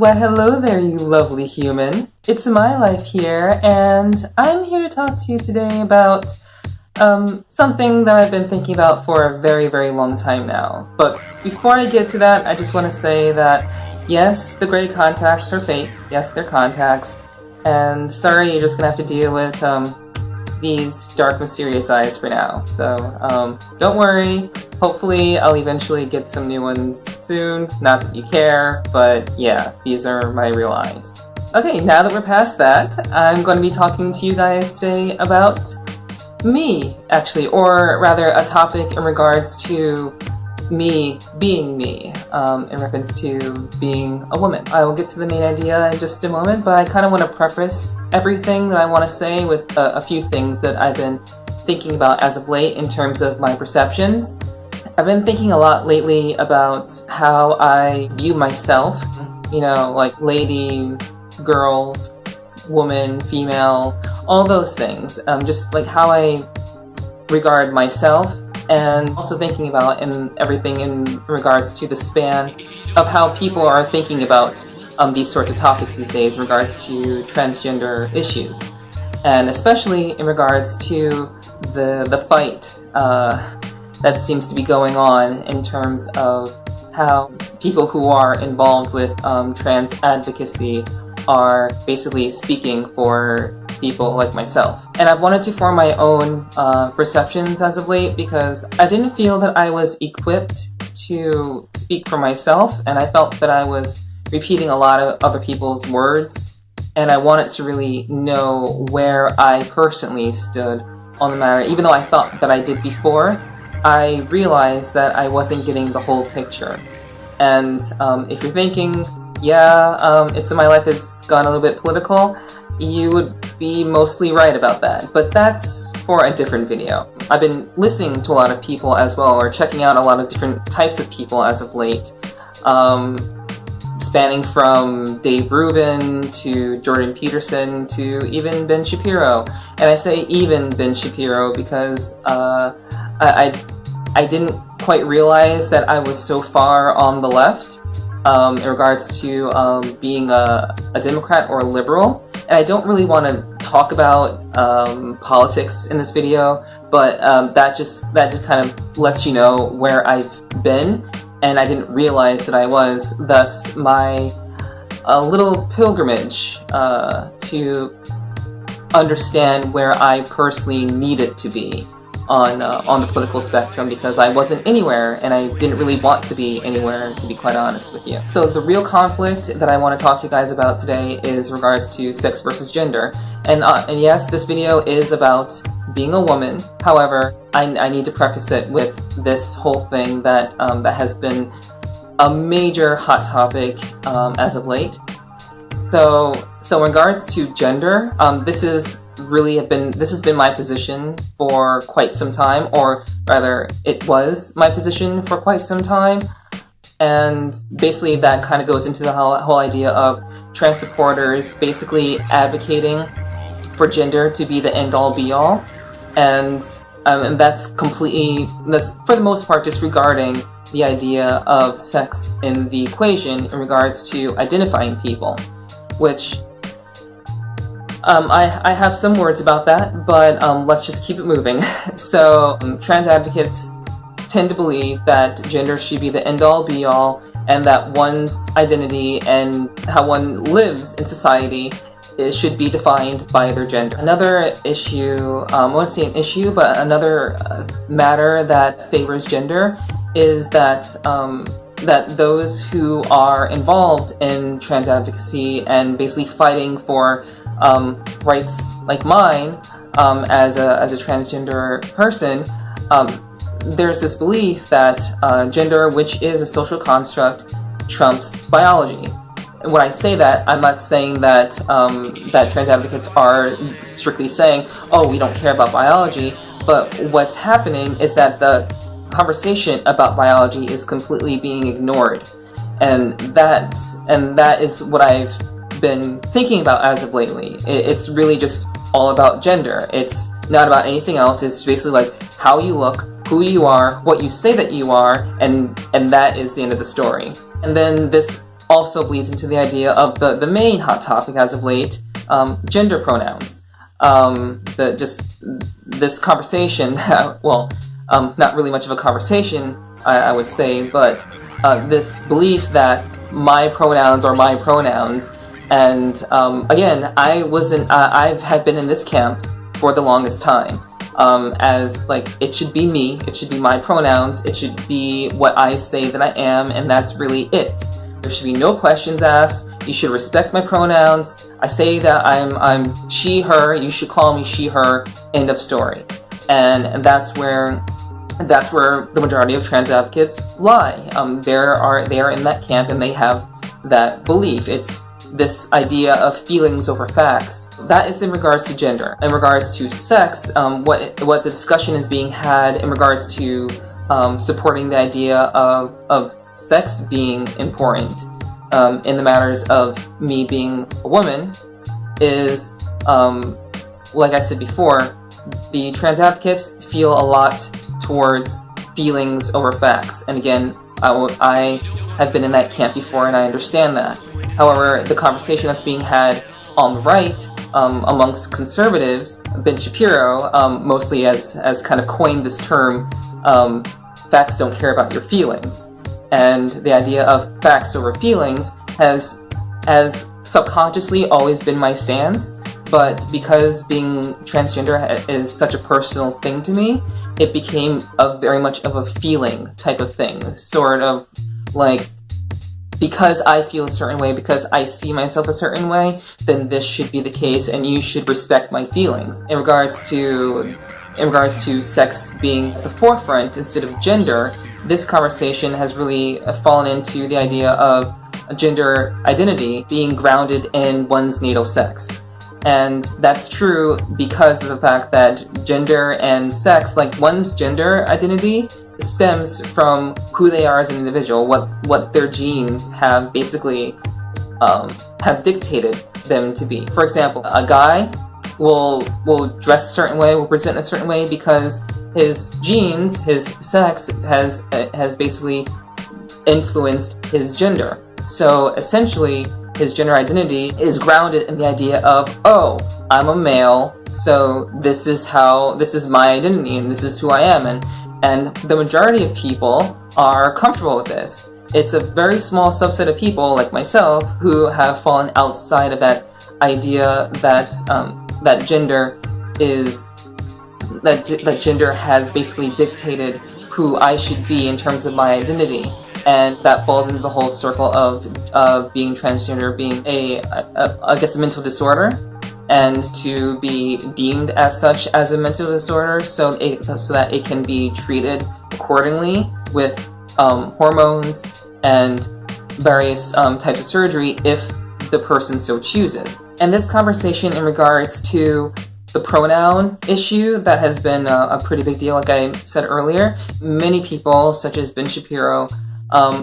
Well, hello there, you lovely human. It's My Life here, and I'm here to talk to you today about something that I've been thinking about for a very, very long time now. But before I get to that, I just want to say that, yes, the gray contacts are fake. Yes, they're contacts. And sorry, you're just going to have to deal with these dark, mysterious eyes for now. So don't worry. Hopefully, I'll eventually get some new ones soon. Not that you care, but yeah, these are my real eyes. Okay, now that we're past that, I'm going to be talking to you guys today about me, actually, or rather a topic in regards to me being me, in reference to being a woman. I will get to the main idea in just a moment, but I kind of want to preface everything that I want to say with a few things that I've been thinking about as of late in terms of my perceptions. I've been thinking a lot lately about how I view myself, you know, like lady, girl, woman, female, all those things. Just like how I regard myself, and also thinking about everything in regards to the span of how people are thinking about these sorts of topics these days in regards to transgender issues. And especially in regards to the fight that seems to be going on in terms of how people who are involved with trans advocacy are basically speaking for people like myself. And I've wanted to form my own perceptions as of late because I didn't feel that I was equipped to speak for myself, and I felt that I was repeating a lot of other people's words, and I wanted to really know where I personally stood on the matter. Even though I thought that I did before, I realized that I wasn't getting the whole picture. And if you're thinking, yeah, It's My Life has gone a little bit political, you would be mostly right about that, but that's for a different video. I've been listening to a lot of people as well, or checking out a lot of different types of people as of late, spanning from Dave Rubin to Jordan Peterson to even Ben Shapiro. And I say even Ben Shapiro because I didn't quite realize that I was so far on the left in regards to being a Democrat or a liberal. And I don't really want to talk about politics in this video, but that just kind of lets you know where I've been, and I didn't realize that I was. Thus, my little pilgrimage to understand where I personally needed to be on the political spectrum, because I wasn't anywhere and I didn't really want to be anywhere, to be quite honest with you. So the real conflict that I want to talk to you guys about today is regards to sex versus gender. And yes, this video is about being a woman. However, I need to preface it with this whole thing that that has been a major hot topic as of late. So in regards to gender, this has been my position for quite some time, or rather it was my position for quite some time. And basically that kind of goes into the whole idea of trans supporters basically advocating for gender to be the end-all be-all, and that's for the most part disregarding the idea of sex in the equation in regards to identifying people, which I have some words about that, but let's just keep it moving. So trans advocates tend to believe that gender should be the end-all be-all, and that one's identity and how one lives in society should be defined by their gender. Another issue, I won't say an issue, but another matter that favors gender is that that those who are involved in trans advocacy and basically fighting for rights like mine as a transgender person, there's this belief that gender, which is a social construct, trumps biology. When I say that, I'm not saying that that trans advocates are strictly saying, oh, we don't care about biology, but what's happening is that the conversation about biology is completely being ignored, and that is what I've been thinking about as of lately. It's really just all about gender. It's not about anything else. It's basically like how you look, who you are, what you say that you are, and that is the end of the story. And then this also bleeds into the idea of the main hot topic as of late, gender pronouns. This conversation, well, not really much of a conversation, I would say, but this belief that my pronouns are my pronouns. And again, I had been in this camp for the longest time, as like, it should be me, it should be my pronouns, it should be what I say that I am, and that's really it. There should be no questions asked. You should respect my pronouns. I say that I'm she, her, you should call me she, her, end of story. And that's where the majority of trans advocates lie. They are in that camp, and they have that belief. It's this idea of feelings over facts. That is in regards to gender. In regards to sex, what the discussion is being had in regards to supporting the idea of sex being important in the matters of me being a woman is, like I said before, the trans advocates feel a lot towards feelings over facts. And again, I have been in that camp before, and I understand that. However, the conversation that's being had on the right, amongst conservatives, Ben Shapiro, mostly has kind of coined this term, facts don't care about your feelings. And the idea of facts over feelings has subconsciously always been my stance, but because being transgender is such a personal thing to me, it became very much of a feeling type of thing. Sort of like, because I feel a certain way, because I see myself a certain way, then this should be the case, and you should respect my feelings. In regards to sex being at the forefront instead of gender, this conversation has really fallen into the idea of gender identity being grounded in one's natal sex. And that's true because of the fact that gender and sex, like one's gender identity, stems from who they are as an individual, what their genes have basically have dictated them to be. For example, a guy will dress a certain way, will present a certain way because his genes, his sex has basically influenced his gender. So essentially, his gender identity is grounded in the idea of, oh, I'm a male, so this is my identity, and this is who I am, and the majority of people are comfortable with this. It's a very small subset of people, like myself, who have fallen outside of that idea that gender has basically dictated who I should be in terms of my identity. And that falls into the whole circle of being transgender, being I guess a mental disorder, and to be deemed as such as a mental disorder, so that it can be treated accordingly with hormones and various types of surgery if the person so chooses. And this conversation in regards to the pronoun issue, that has been a pretty big deal. Like I said earlier, many people, such as Ben Shapiro,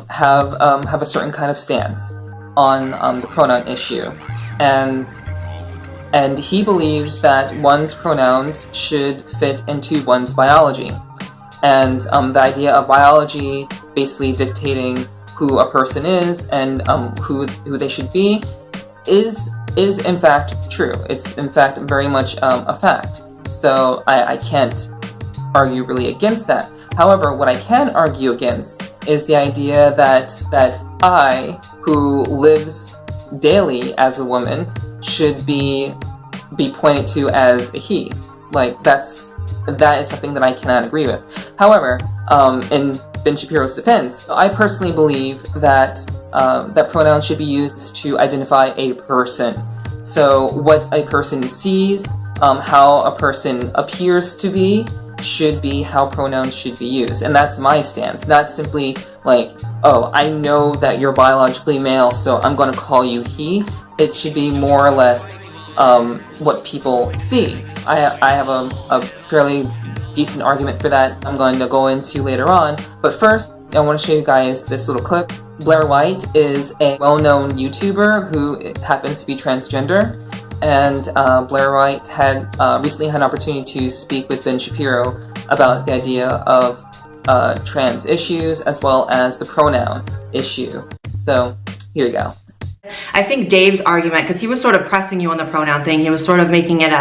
have a certain kind of stance on the pronoun issue, and he believes that one's pronouns should fit into one's biology, and the idea of biology basically dictating who a person is and who they should be is in fact true. It's in fact very much a fact. So I can't argue really against that. However, what I can argue against is the idea that I, who lives daily as a woman, should be pointed to as a he. Like, that is something that I cannot agree with. However, in Ben Shapiro's defense, I personally believe that that pronouns should be used to identify a person. So what a person sees, how a person appears to be, should be how pronouns should be used. And that's my stance. Not simply like, oh, I know that you're biologically male, so I'm going to call you he. It should be more or less what people see. I have a fairly decent argument for that I'm going to go into later on. But first, I want to show you guys this little clip. Blair White is a well-known YouTuber who happens to be transgender. And Blair White had recently had an opportunity to speak with Ben Shapiro about the idea of trans issues as well as the pronoun issue. So Here you go. I think Dave's argument, because he was sort of pressing you on the pronoun thing, he was sort of making it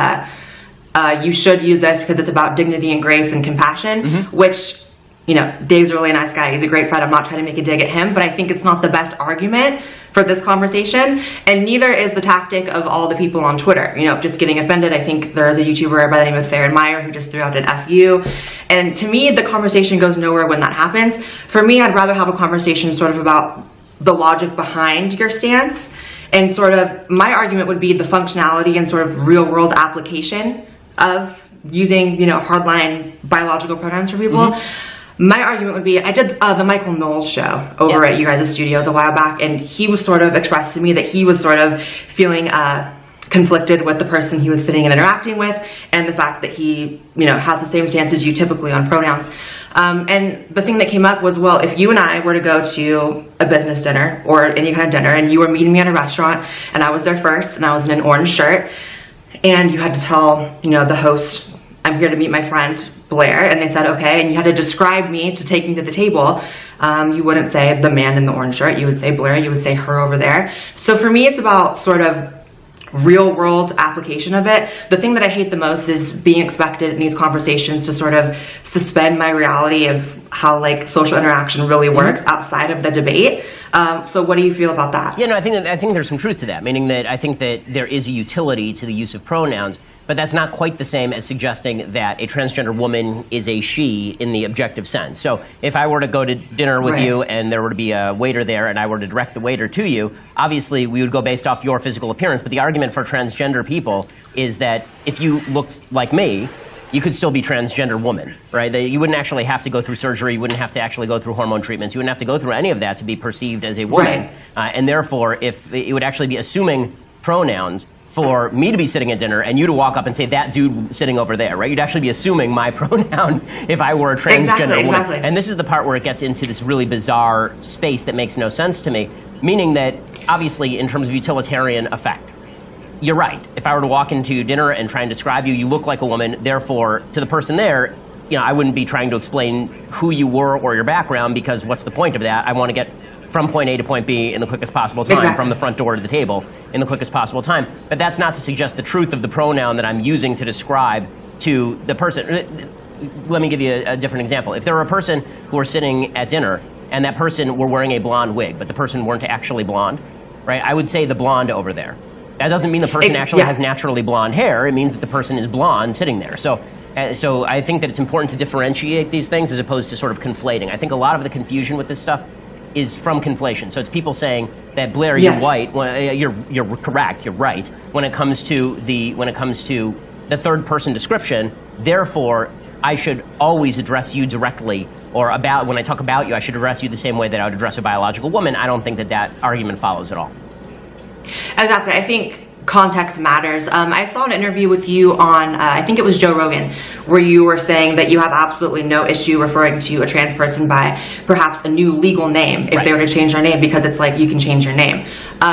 you should use this because it's about dignity and grace and compassion, which, you know, Dave's a really nice guy. He's a great friend. I'm not trying to make a dig at him, but I think it's not the best argument for this conversation, and neither is the tactic of all the people on Twitter, you know, just getting offended. I think there is a YouTuber by the name of Theron Meyer who just threw out an FU, and to me, the conversation goes nowhere when that happens. For me, I'd rather have a conversation sort of about the logic behind your stance, and sort of my argument would be the functionality and sort of real world application of using, you know, hardline biological pronouns for people. My argument would be, I did the Michael Knowles show over at you guys' studios a while back, and he was sort of expressed to me that he was sort of feeling conflicted with the person he was sitting and interacting with, and the fact that he, you know, has the same stance as you typically on pronouns. And the thing that came up was, well, if you and I were to go to a business dinner or any kind of dinner, and you were meeting me at a restaurant, and I was there first, and I was in an orange shirt, and you had to tell, you know, the host, I'm here to meet my friend Blair, and they said okay, and you had to describe me to take me to the table, you wouldn't say the man in the orange shirt, you would say Blair, you would say her over there. So for me, it's about sort of real world application of it. The thing that I hate the most is being expected in these conversations to sort of suspend my reality of how like social interaction really works outside of the debate. So what do you feel about that? Yeah, no, I think there's some truth to that, meaning that I think that there is a utility to the use of pronouns, but that's not quite the same as suggesting that a transgender woman is a she in the objective sense. So if I were to go to dinner with you and there were to be a waiter there and I were to direct the waiter to you, obviously we would go based off your physical appearance, but the argument for transgender people is that if you looked like me, you could still be transgender woman, right? You wouldn't actually have to go through surgery. You wouldn't have to actually go through hormone treatments. You wouldn't have to go through any of that to be perceived as a woman. And therefore, if it would actually be assuming pronouns for me to be sitting at dinner and you to walk up and say, that dude sitting over there, right? You'd actually be assuming my pronoun if I were a transgender woman. Exactly. And this is the part where it gets into this really bizarre space that makes no sense to me, meaning that, obviously, in terms of utilitarian effect, you're right. If I were to walk into dinner and try and describe you, you look like a woman. Therefore, to the person there, you know, I wouldn't be trying to explain who you were or your background, because what's the point of that? I want to get from point A to point B in the quickest possible time, from the front door to the table in the quickest possible time. But that's not to suggest the truth of the pronoun that I'm using to describe to the person. Let me give you a different example. If there were a person who were sitting at dinner and that person were wearing a blonde wig, but the person weren't actually blonde, right? I would say the blonde over there. That doesn't mean the person actually has naturally blonde hair. It means that the person is blonde sitting there. So I think that it's important to differentiate these things as opposed to sort of conflating. I think a lot of the confusion with this stuff is from conflation. So it's people saying that, Blair, you're white. Well, you're correct. You're right. When it comes to the third person description, therefore, I should always address you directly, or about when I talk about you, I should address you the same way that I would address a biological woman. I don't think that argument follows at all. Exactly. I think context matters. I saw an interview with you on, I think it was Joe Rogan, where you were saying that you have absolutely no issue referring to a trans person by perhaps a new legal name if they were to change their name, because it's like you can change your name.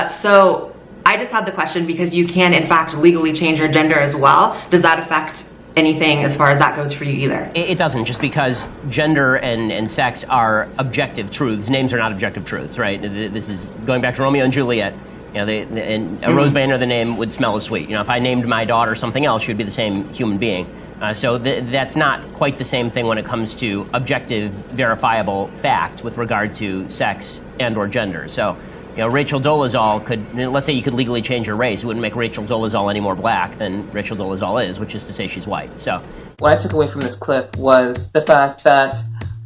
So I just had the question, because you can in fact legally change your gender as well. Does that affect anything as far as that goes for you either? It doesn't, just because gender and sex are objective truths. Names are not objective truths, right? This is going back to Romeo and Juliet. You know, and a rose by any other name would smell as sweet. You know, if I named my daughter something else, she would be the same human being. So that's not quite the same thing when it comes to objective, verifiable facts with regard to sex and or gender. So, you know, Rachel Dolezal could, let's say you could legally change her race. It wouldn't make Rachel Dolezal any more black than Rachel Dolezal is, which is to say she's white. So, what I took away from this clip was the fact that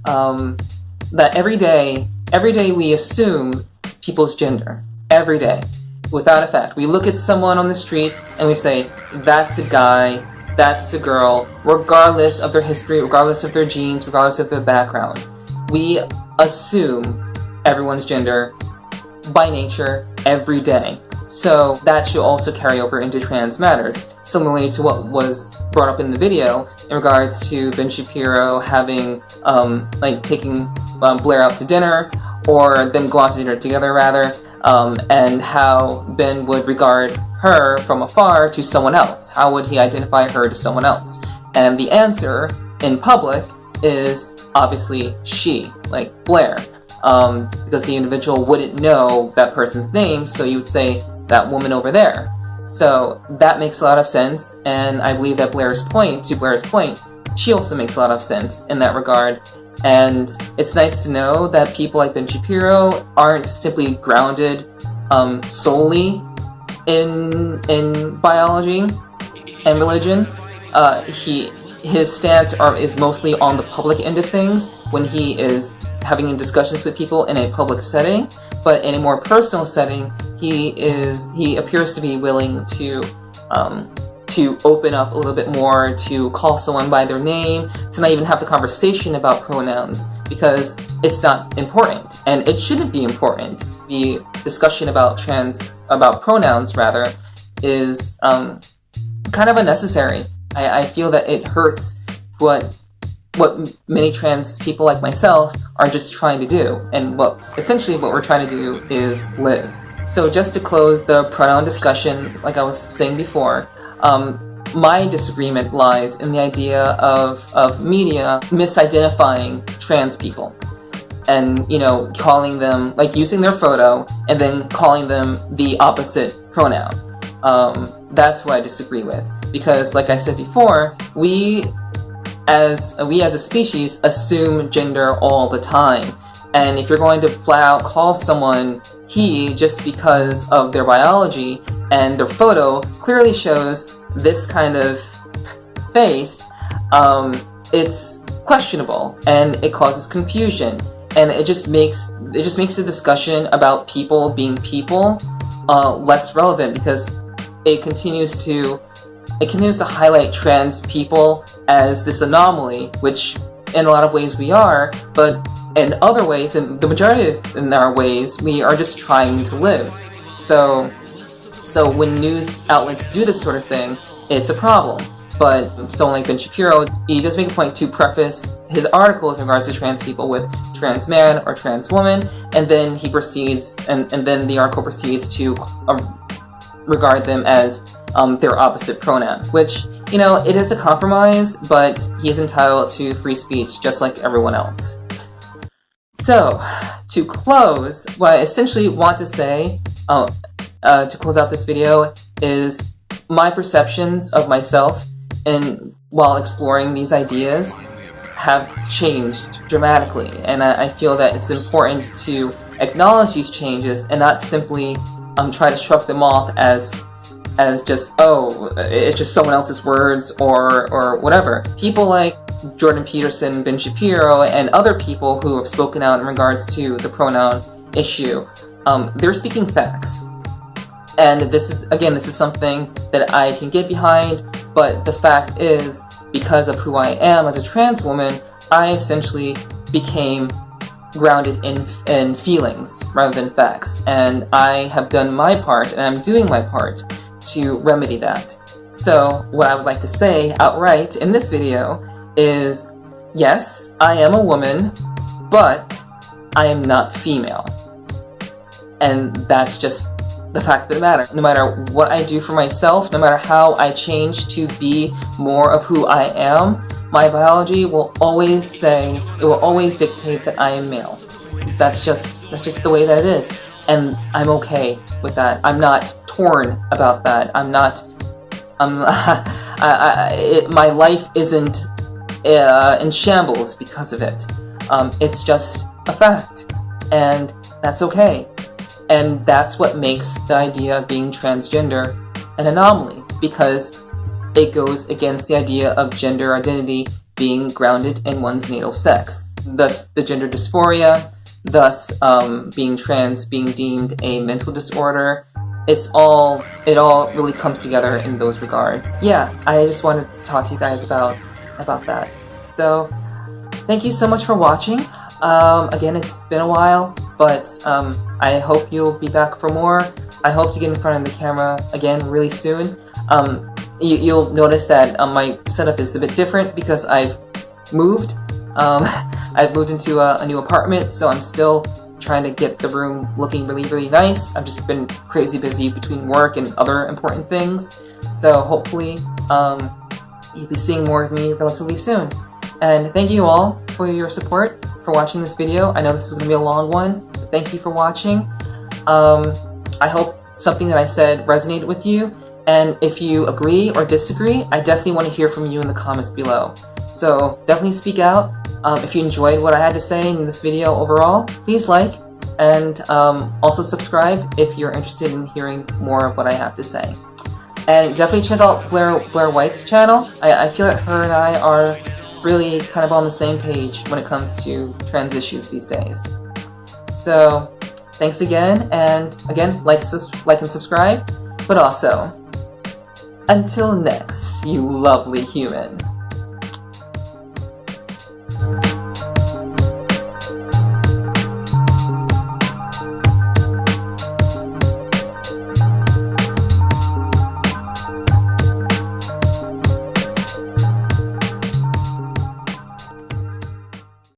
that every day we assume people's gender. Every day. Without a fact. We look at someone on the street and we say, that's a guy, that's a girl, regardless of their history, regardless of their genes, regardless of their background. We assume everyone's gender by nature every day. So that should also carry over into trans matters. Similarly to what was brought up in the video in regards to Ben Shapiro having, taking Blair out to dinner, or them go out to dinner together rather, and how Ben would regard her from afar to someone else. How would he identify her to someone else? And the answer in public is obviously she, like Blair. because the individual wouldn't know that person's name, so you would say that woman over there. So that makes a lot of sense, and I believe that Blair's point, she also makes a lot of sense in that regard. And it's nice to know that people like Ben Shapiro aren't simply grounded solely in biology and religion. His stance is mostly on the public end of things when he is having discussions with people in a public setting, but in a more personal setting, he appears to be willing to open up a little bit more, to call someone by their name, to not even have the conversation about pronouns, because it's not important, and it shouldn't be important. The discussion about pronouns rather is kind of unnecessary. I feel that it hurts what many trans people like myself are just trying to do, and essentially what we're trying to do is live. So just to close the pronoun discussion, like I was saying before, my disagreement lies in the idea of media misidentifying trans people and, calling them, like using their photo and then calling them the opposite pronoun. That's what I disagree with, because like I said before, we as a species assume gender all the time. And if you're going to flat out call someone he just because of their biology and their photo clearly shows this kind of face, it's questionable and it causes confusion, and it just makes the discussion about people being people less relevant, because it continues to highlight trans people as this anomaly, which in a lot of ways we are, but in other ways, in the majority in our ways, we are just trying to live. So when news outlets do this sort of thing, it's a problem. But someone like Ben Shapiro, he does make a point to preface his articles in regards to trans people with trans man or trans woman, and then he proceeds, and then the article proceeds to regard them as their opposite pronoun, which, it is a compromise, but he is entitled to free speech just like everyone else. So, to close, what I essentially want to say, to close out this video, is my perceptions of myself and while exploring these ideas have changed dramatically, and I feel that it's important to acknowledge these changes and not simply try to shrug them off as just, it's just someone else's words or whatever. People like Jordan Peterson, Ben Shapiro, and other people who have spoken out in regards to the pronoun issue, they're speaking facts. And this is something that I can get behind, but the fact is, because of who I am as a trans woman, I essentially became grounded in feelings rather than facts. And I have done my part, and I'm doing my part to remedy that. So what I would like to say outright in this video is, yes, I am a woman, but I am not female. And that's just the fact of the matter. No matter what I do for myself, no matter how I change to be more of who I am, my biology will always dictate that I am male. That's just the way that it is. And I'm okay with that. I'm not torn about that. My life isn't in shambles because of it. It's just a fact, and that's okay. And that's what makes the idea of being transgender an anomaly, because it goes against the idea of gender identity being grounded in one's natal sex. Thus, the gender dysphoria, thus being trans being deemed a mental disorder. It all really comes together in those regards. Yeah, I just wanted to talk to you guys about that. So, thank you so much for watching. Again, it's been a while, but I hope you'll be back for more. I hope to get in front of the camera again really soon. You'll notice that my setup is a bit different because I've moved. I've moved into a new apartment, so I'm still trying to get the room looking really, really nice. I've just been crazy busy between work and other important things. So hopefully you'll be seeing more of me relatively soon. And thank you all for your support for for watching this video. I know this is going to be a long one, but thank you for watching. I hope something that I said resonated with you, and if you agree or disagree, I definitely want to hear from you in the comments below. So definitely speak out. If you enjoyed what I had to say in this video overall, please like, and also subscribe if you're interested in hearing more of what I have to say. And definitely check out Blair White's channel. I feel that her and I are really kind of on the same page when it comes to trans issues these days. So thanks again, and again, like and subscribe, but also, until next, you lovely human.